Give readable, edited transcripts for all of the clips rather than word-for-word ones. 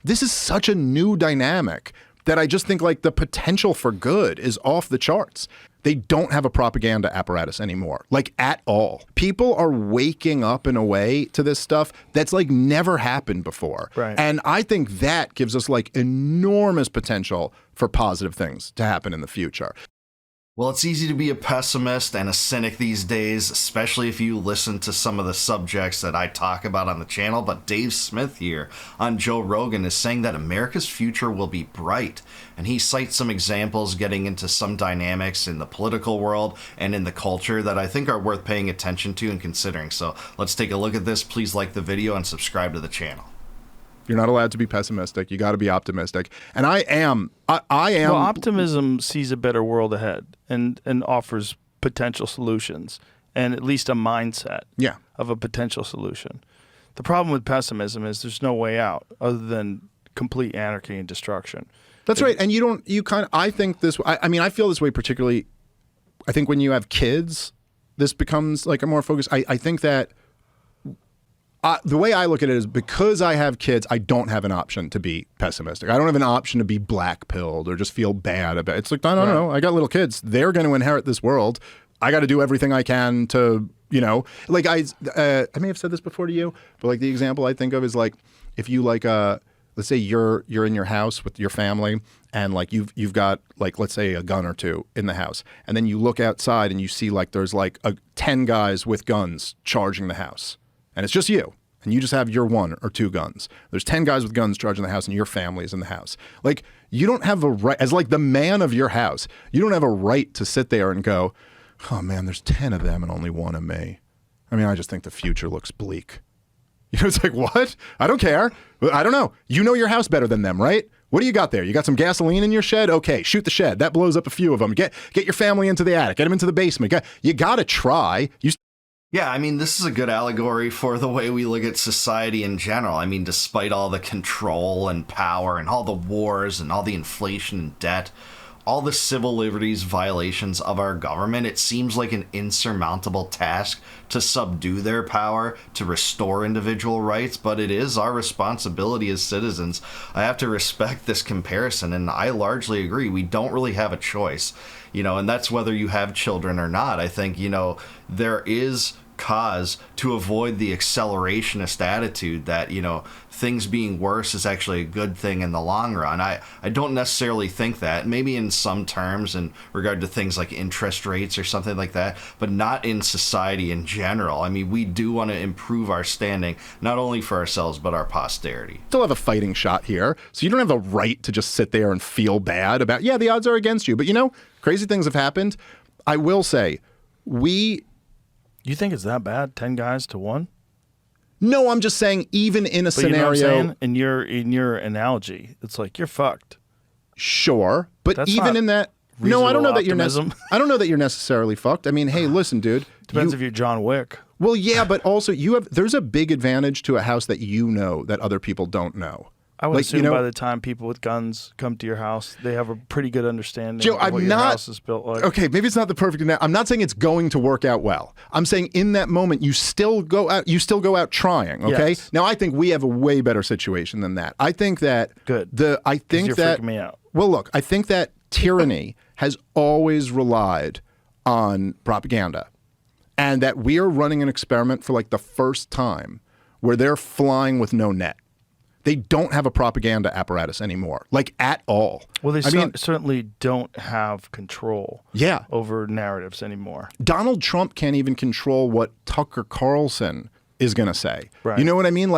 this is such a new dynamic that I just think like the potential for good is off the charts. They don't have a propaganda apparatus anymore, like at all. People are waking up in a way to this stuff that's like never happened before. Right. And I think that gives us like enormous potential for positive things to happen in the future. Well, it's easy to be a pessimist and a cynic these days, especially if you listen to some of the subjects that I talk about on the channel. But Dave Smith here on Joe Rogan is saying that America's future will be bright. And he cites some examples getting into some dynamics in the political world and in the culture that I think are worth paying attention to and considering. So let's take a look at this. Please like the video and subscribe to the channel. You're not allowed to be pessimistic. You got to be optimistic. And I am. Well, optimism sees a better world ahead and offers potential solutions and at least a mindset of a potential solution. The problem with pessimism is there's no way out other than complete anarchy and destruction. That's right. And I think this, I mean, I feel this way particularly, I think when you have kids, this becomes like a more focused, I think that the way I look at it is because I have kids, I don't have an option to be pessimistic. I don't have an option to be black-pilled or just feel bad about it. It's like, no. I got little kids. They're going to inherit this world. I got to do everything I can to, like I may have said this before to you, but like the example I think of is like, if you like, let's say you're in your house with your family and like you've got like, let's say a gun or two in the house. And then you look outside and you see like there's like 10 guys with guns charging the house. And it's just you, and you just have your 1 or 2 guns. There's 10 guys with guns charging the house, and your family is in the house. Like, you don't have a right, as like the man of your house, you don't have a right to sit there and go, oh man, there's 10 of them and only 1 of me. I mean, I just think the future looks bleak. It's like, what? I don't care. I don't know. You know your house better than them, right? What do you got there? You got some gasoline in your shed? Okay, shoot the shed. That blows up a few of them. Get your family into the attic. Get them into the basement. You got to try. Yeah, I mean, this is a good allegory for the way we look at society in general. I mean, despite all the control and power and all the wars and all the inflation and debt, all the civil liberties violations of our government, it seems like an insurmountable task to subdue their power, to restore individual rights, but it is our responsibility as citizens. I have to respect this comparison, and I largely agree. We don't really have a choice, and that's whether you have children or not. I think, there is cause to avoid the accelerationist attitude that, things being worse is actually a good thing in the long run. I don't necessarily think that, maybe in some terms in regard to things like interest rates or something like that, but not in society in general. I mean, we do want to improve our standing, not only for ourselves, but our posterity. Still have a fighting shot here, so you don't have the right to just sit there and feel bad about, the odds are against you. But crazy things have happened. I will say, You think it's that bad? 10 guys to 1? No, I'm just saying even in a scenario. You know what I'm saying? In your analogy, it's like you're fucked. Sure, but That's even in that, no, I don't know that I don't know that you're necessarily fucked. I mean, hey, listen, dude. Depends if you're John Wick. Well, yeah, but also there's a big advantage to a house that that other people don't know. I would assume by the time people with guns come to your house, they have a pretty good understanding Joe, of what your house is built like. Okay, maybe it's not the perfect. I'm not saying it's going to work out well. I'm saying in that moment, you still go out. You still go out trying. Okay. Yes. Now, I think we have a way better situation than that. I think that good. I think you're that freaking me out. Well, look, I think that tyranny has always relied on propaganda, and that we are running an experiment for like the first time where they're flying with no net. They don't have a propaganda apparatus anymore, like at all. Well, they certainly don't have control over narratives anymore. Donald Trump can't even control what Tucker Carlson is going to say. Right. You know what I mean?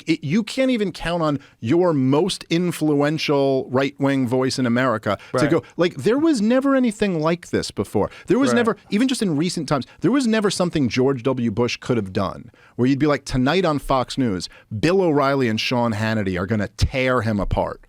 You can't even count on your most influential right-wing voice in America to go, like, there was never anything like this before. There was never, even just in recent times, there was never something George W. Bush could have done where you'd be like, tonight on Fox News, Bill O'Reilly and Sean Hannity are going to tear him apart.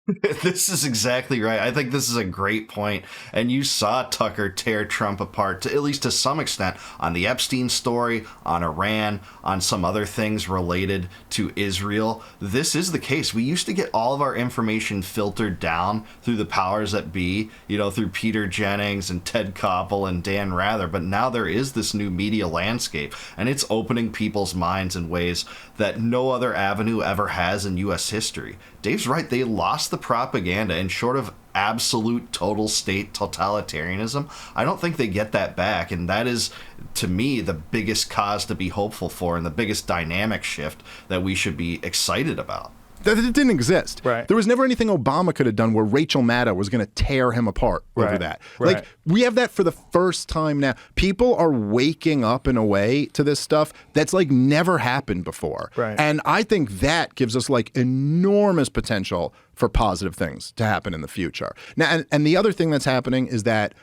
This is exactly right. I think this is a great point. And you saw Tucker tear Trump apart, at least to some extent, on the Epstein story, on Iran, on some other things related to Israel. This is the case. We used to get all of our information filtered down through the powers that be, through Peter Jennings and Ted Koppel and Dan Rather. But now there is this new media landscape, and it's opening people's minds in ways that no other avenue ever has in U.S. history. Dave's right. They lost the propaganda, and short of absolute total state totalitarianism, I don't think they get that back. And that is, to me, the biggest cause to be hopeful for and the biggest dynamic shift that we should be excited about. That it didn't exist. Right. There was never anything Obama could have done where Rachel Maddow was going to tear him apart over that. Right. Like, we have that for the first time now. People are waking up in a way to this stuff that's like never happened before. Right. And I think that gives us like enormous potential for positive things to happen in the future. Now, and the other thing that's happening is that,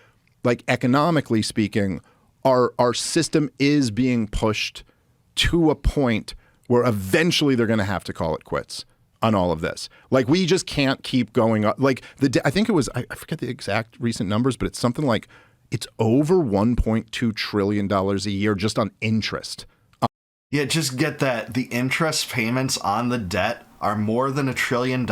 like, economically speaking, our system is being pushed to a point where eventually they're going to have to call it quits on all of this. Like, we just can't keep going up. Like, I think it was, I forget the exact recent numbers, but it's something like, it's over $1.2 trillion a year just on interest. Yeah, just get that. The interest payments on the debt are more than $1 trillion,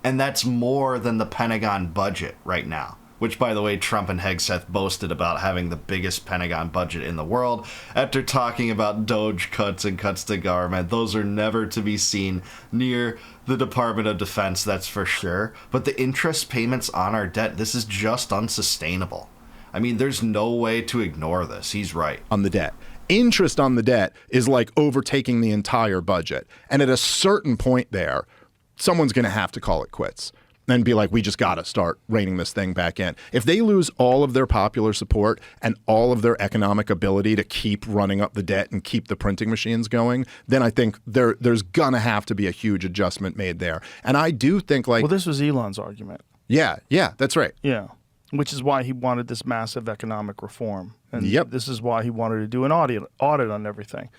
and that's more than the Pentagon budget right now. Which, by the way, Trump and Hegseth boasted about having the biggest Pentagon budget in the world after talking about Doge cuts and cuts to government. Those are never to be seen near the Department of Defense, that's for sure. But the interest payments on our debt, this is just unsustainable. I mean, there's no way to ignore this. He's right. On the debt. Interest on the debt is like overtaking the entire budget. And at a certain point there, someone's going to have to call it quits and be like, we just got to start reining this thing back in. If they lose all of their popular support and all of their economic ability to keep running up the debt and keep the printing machines going, then I think there's going to have to be a huge adjustment made there. And I do think, like... Well, this was Elon's argument. Yeah, that's right. Yeah, which is why he wanted this massive economic reform. And yep. This is why he wanted to do an audit on everything.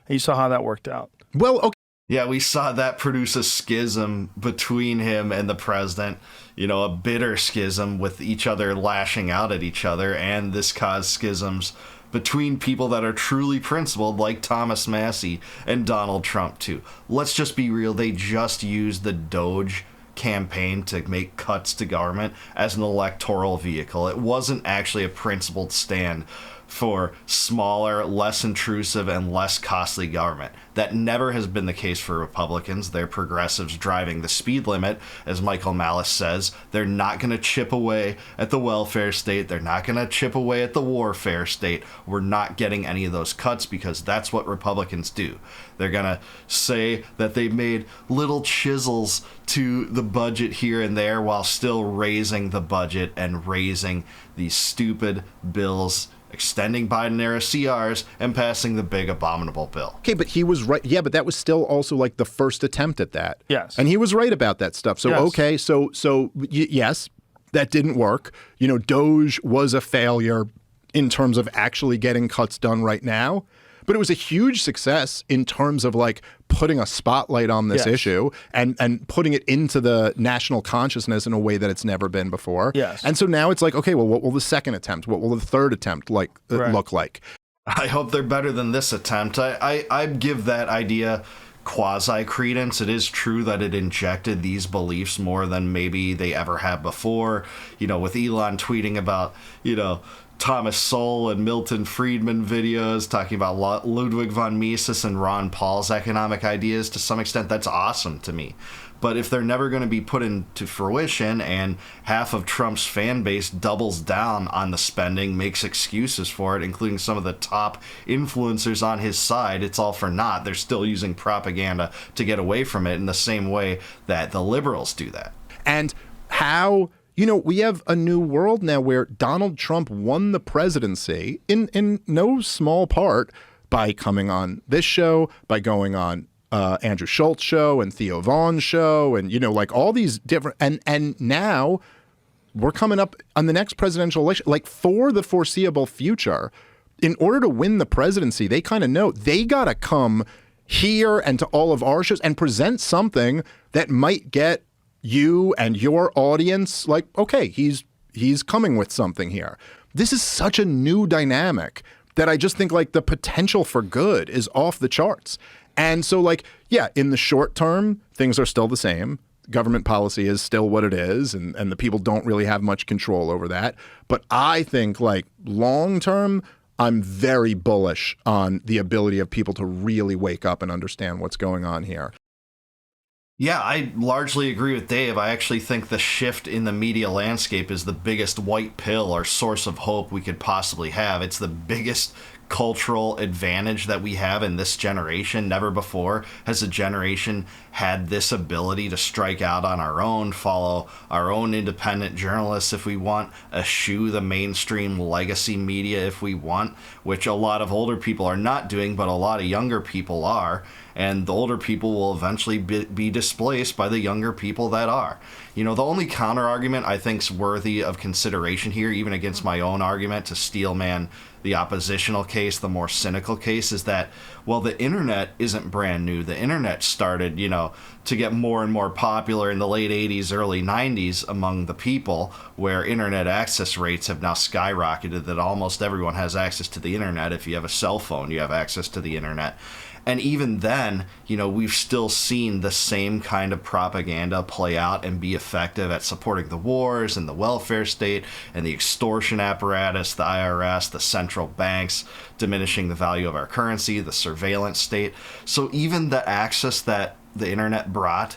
And you saw how that worked out. Well, okay. Yeah, we saw that produce a schism between him and the president, a bitter schism with each other lashing out at each other. And this caused schisms between people that are truly principled, like Thomas Massie and Donald Trump, too. Let's just be real. They just used the Doge campaign to make cuts to government as an electoral vehicle. It wasn't actually a principled stand for smaller, less intrusive, and less costly government. That never has been the case for Republicans. They're progressives driving the speed limit, as Michael Malice says. They're not going to chip away at the welfare state. They're not going to chip away at the warfare state. We're not getting any of those cuts because that's what Republicans do. They're going to say that they made little chisels to the budget here and there while still raising the budget and raising these stupid bills, extending Biden-era CRs, and passing the big abominable bill. Okay, but he was right. Yeah, but that was still also like the first attempt at that. Yes. And he was right about that stuff. So, yes. Okay, yes, that didn't work. Doge was a failure in terms of actually getting cuts done right now. But it was a huge success in terms of like putting a spotlight on this issue and putting it into the national consciousness in a way that it's never been before. Yes. And so now it's like, okay, well, what will the second attempt, what will the third attempt look like? I hope they're better than this attempt. I give that idea quasi-credence. It is true that it injected these beliefs more than maybe they ever have before. With Elon tweeting about, Thomas Sowell and Milton Friedman videos talking about Ludwig von Mises and Ron Paul's economic ideas, to some extent, that's awesome to me. But if they're never going to be put into fruition and half of Trump's fan base doubles down on the spending, makes excuses for it, including some of the top influencers on his side, it's all for naught. They're still using propaganda to get away from it in the same way that the liberals do that. And how... we have a new world now where Donald Trump won the presidency in no small part by coming on this show, by going on Andrew Schultz's show and Theo Vaughn's show, and like all these different and now we're coming up on the next presidential election. Like, for the foreseeable future, in order to win the presidency, they kind of know they gotta come here and to all of our shows and present something that might get you and your audience, like, okay, he's coming with something here. This is such a new dynamic that I just think like the potential for good is off the charts. And so like, yeah, in the short term, things are still the same. Government policy is still what it is, and the people don't really have much control over that. But I think like long term, I'm very bullish on the ability of people to really wake up and understand what's going on here. Yeah, I largely agree with Dave. I actually think the shift in the media landscape is the biggest white pill or source of hope we could possibly have. It's the biggest cultural advantage that we have in this generation. Never before has a generation had this ability to strike out on our own, follow our own independent journalists if we want, eschew the mainstream legacy media if we want, which a lot of older people are not doing, but a lot of younger people are. And the older people will eventually be displaced by the younger people that are. You know, the only counter argument I think is worthy of consideration here, even against my own argument to steelman the oppositional case, the more cynical case, is that, well, the internet isn't brand new. The internet started, you know, to get more and more popular in the late 80s, early 90s among the people, where internet access rates have now skyrocketed, that almost everyone has access to the internet. If you have a cell phone, you have access to the internet. And even then, you know, we've still seen the same kind of propaganda play out and be effective at supporting the wars and the welfare state and the extortion apparatus, the IRS, the central banks, diminishing the value of our currency, the surveillance state. So even the access that the internet brought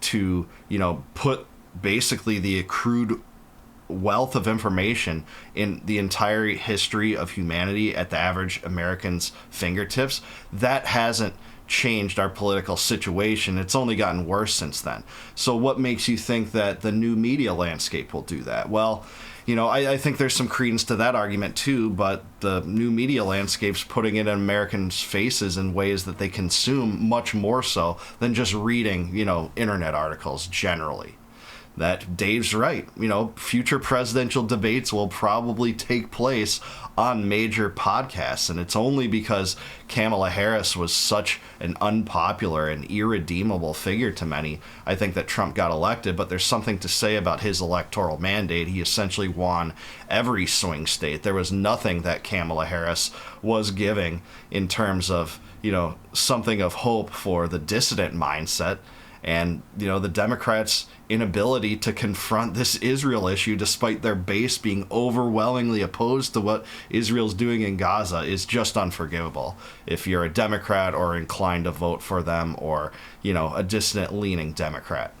to, you know, put basically the accrued wealth of information in the entire history of humanity at the average American's fingertips, that hasn't changed our political situation. It's only gotten worse since then. So what makes you think that the new media landscape will do that? Well, you know, I think there's some credence to that argument too, but the new media landscape's putting it in Americans' faces in ways that they consume much more so than just reading, you know, internet articles generally. That Dave's right. You know, future presidential debates will probably take place on major podcasts, and it's only because Kamala Harris was such an unpopular and irredeemable figure to many, I think, that Trump got elected. But there's something to say about his electoral mandate. He essentially won every swing state. There was nothing that Kamala Harris was giving in terms of, you know, something of hope for the dissident mindset. And, you know, the Democrats' inability to confront this Israel issue, despite their base being overwhelmingly opposed to what Israel's doing in Gaza, is just unforgivable if you're a Democrat or inclined to vote for them, or, you know, a dissident-leaning Democrat.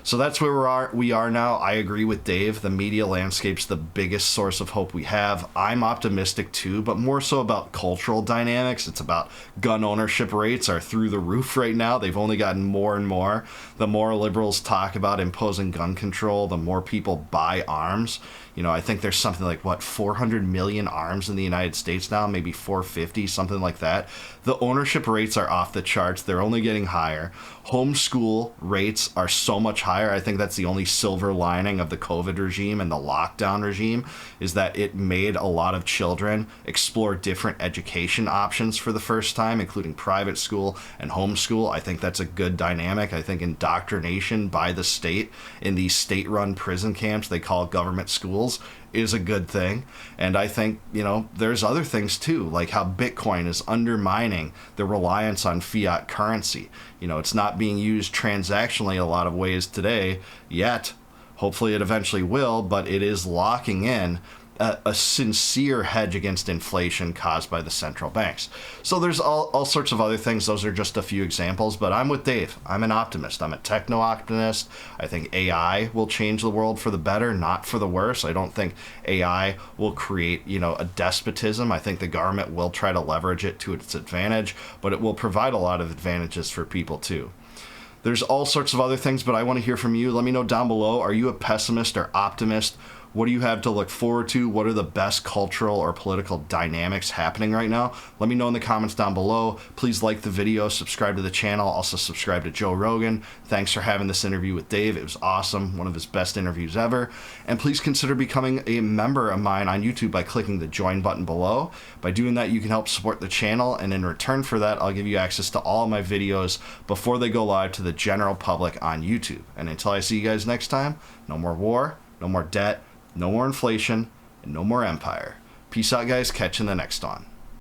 So that's where we are now. I agree with Dave. The media landscape's the biggest source of hope we have. I'm optimistic too, but more so about cultural dynamics. It's about gun ownership rates are through the roof right now. They've only gotten more and more. The more liberals talk about imposing gun control, the more people buy arms. You know, I think there's something like, 400 million arms in the United States now, maybe 450, something like that. The ownership rates are off the charts. They're only getting higher. Homeschool rates are so much higher. I think that's the only silver lining of the COVID regime and the lockdown regime, is that it made a lot of children explore different education options for the first time, including private school and homeschool. I think that's a good dynamic. I think indoctrination by the state in these state-run prison camps they call government schools is a good thing. And I think, you know, there's other things too, like how Bitcoin is undermining the reliance on fiat currency. You know, it's not being used transactionally in a lot of ways today yet. Hopefully it eventually will, but it is locking in a sincere hedge against inflation caused by the central banks. So there's all sorts of other things. Those are just a few examples, but I'm with Dave. I'm an optimist. I'm a techno-optimist. I think AI will change the world for the better, not for the worse. I don't think AI will create, you know, a despotism. I think the government will try to leverage it to its advantage, but it will provide a lot of advantages for people too. There's all sorts of other things, but I want to hear from you. Let me know down below. Are you a pessimist or optimist? What do you have to look forward to? What are the best cultural or political dynamics happening right now? Let me know in the comments down below. Please like the video, subscribe to the channel, also subscribe to Joe Rogan. Thanks for having this interview with Dave. It was awesome, one of his best interviews ever. And please consider becoming a member of mine on YouTube by clicking the join button below. By doing that, you can help support the channel, and in return for that, I'll give you access to all of my videos before they go live to the general public on YouTube. And until I see you guys next time, no more war, no more debt, no more inflation, and no more empire. Peace out, guys. Catch you in the next one.